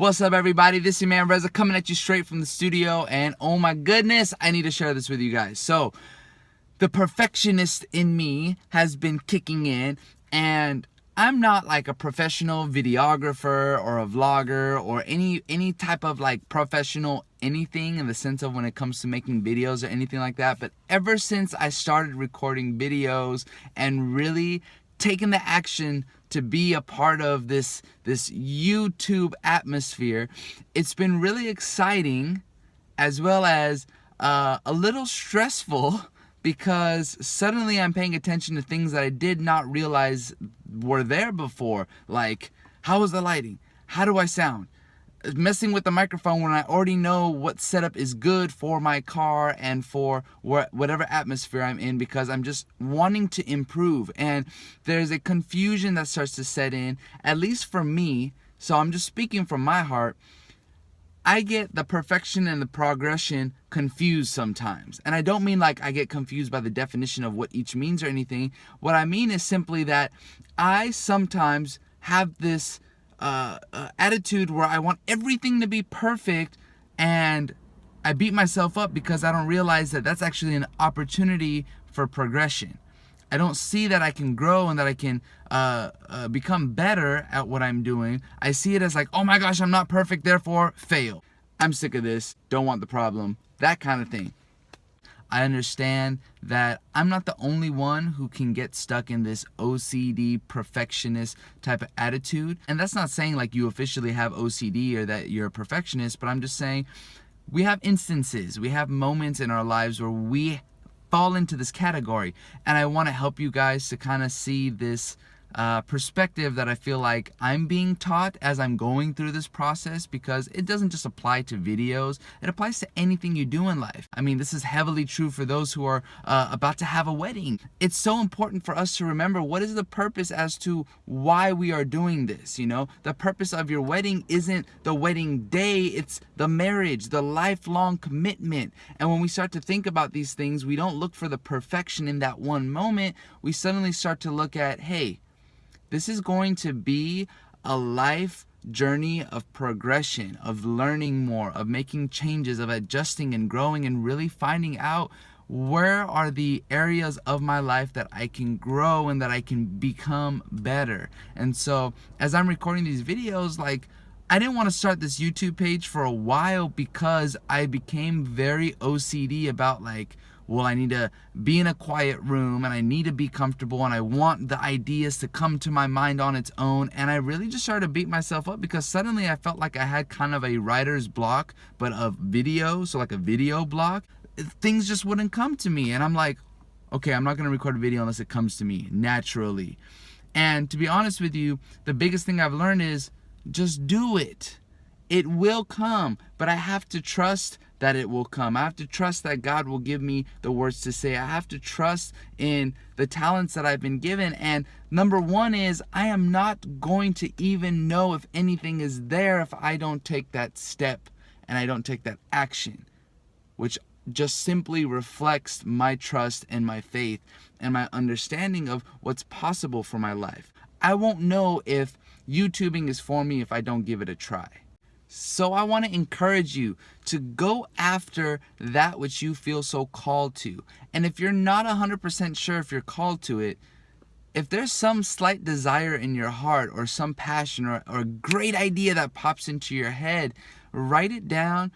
What's up, everybody? This is your man Reza coming at you straight from the studio, and oh my goodness, I need to share this with you guys. So, the perfectionist in me has been kicking in, and I'm not like a professional videographer or a vlogger or any type of like professional anything in the sense of when it comes to making videos or anything like that. But ever since I started recording videos and really taking the action to be a part of this YouTube atmosphere, it's been really exciting as well as a little stressful, because suddenly I'm paying attention to things that I did not realize were there before. Like, how is the lighting? How do I sound? Messing with the microphone when I already know what setup is good for my car and for whatever atmosphere I'm in, because I'm just wanting to improve. And there's a confusion that starts to set in, at least for me. So I'm just speaking from my heart. I get the perfection and the progression confused sometimes. And I don't mean like I get confused by the definition of what each means or anything. What I mean is simply that I sometimes have this attitude where I want everything to be perfect, and I beat myself up because I don't realize that that's actually an opportunity for progression. I don't see that I can grow and that I can become better at what I'm doing. I see it as like, oh my gosh, I'm not perfect, therefore fail. I'm sick of this, don't want the problem, that kind of thing. I understand that I'm not the only one who can get stuck in this OCD perfectionist type of attitude. And that's not saying like you officially have OCD or that you're a perfectionist, but I'm just saying we have instances, we have moments in our lives where we fall into this category. And I want to help you guys to kind of see this perspective that I feel like I'm being taught as I'm going through this process, because it doesn't just apply to videos, it applies to anything you do in life. I mean, this is heavily true for those who are about to have a wedding. It's so important for us to remember what is the purpose as to why we are doing this. You know, the purpose of your wedding isn't the wedding day, it's the marriage, the lifelong commitment. And when we start to think about these things, we don't look for the perfection in that one moment. We suddenly start to look at, hey, this is going to be a life journey of progression, of learning more, of making changes, of adjusting and growing and really finding out where are the areas of my life that I can grow and that I can become better. And so as I'm recording these videos, like, I didn't want to start this YouTube page for a while because I became very OCD about like, well, I need to be in a quiet room and I need to be comfortable and I want the ideas to come to my mind on its own. And I really just started to beat myself up because suddenly I felt like I had kind of a writer's block, but of video, so like a video block. Things just wouldn't come to me. And I'm like, okay, I'm not going to record a video unless it comes to me naturally. And to be honest with you, the biggest thing I've learned is just do it. It will come, but I have to trust that it will come. I have to trust that God will give me the words to say. I have to trust in the talents that I've been given. And number one is I am not going to even know if anything is there if I don't take that step and I don't take that action, which just simply reflects my trust and my faith and my understanding of what's possible for my life. I won't know if YouTubing is for me if I don't give it a try. So I want to encourage you to go after that which you feel so called to. And if you're not 100% sure if you're called to it, if there's some slight desire in your heart or some passion or a great idea that pops into your head, write it down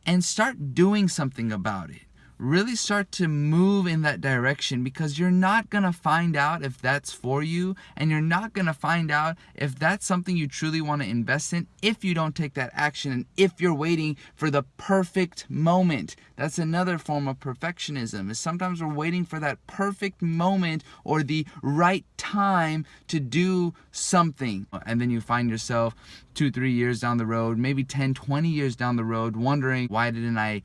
and start doing something about it. Really start to move in that direction, because you're not going to find out if that's for you, and you're not going to find out if that's something you truly want to invest in if you don't take that action and if you're waiting for the perfect moment. That's another form of perfectionism, is sometimes we're waiting for that perfect moment or the right time to do something. And then you find yourself 2-3 years down the road, maybe 10-20 years down the road, wondering, why didn't I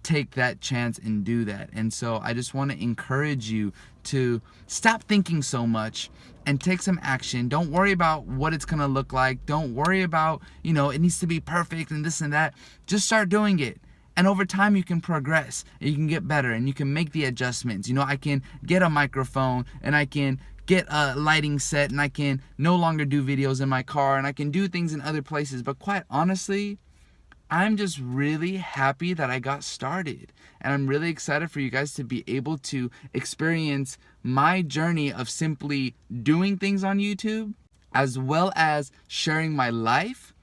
take that chance and do that? And so I just want to encourage you to stop thinking so much and take some action. Don't worry about what it's going to look like. Don't worry about, it needs to be perfect and this and that. Just start doing it. And over time you can progress, and you can get better, and you can make the adjustments. I can get a microphone and I can get a lighting set, and I can no longer do videos in my car, and I can do things in other places. But quite honestly, I'm just really happy that I got started. And I'm really excited for you guys to be able to experience my journey of simply doing things on YouTube, as well as sharing my life,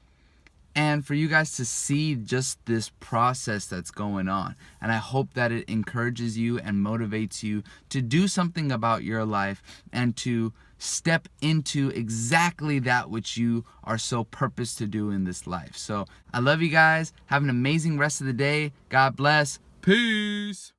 and for you guys to see just this process that's going on. And I hope that it encourages you and motivates you to do something about your life and to step into exactly that which you are so purposed to do in this life. So I love you guys. Have an amazing rest of the day. God bless. Peace.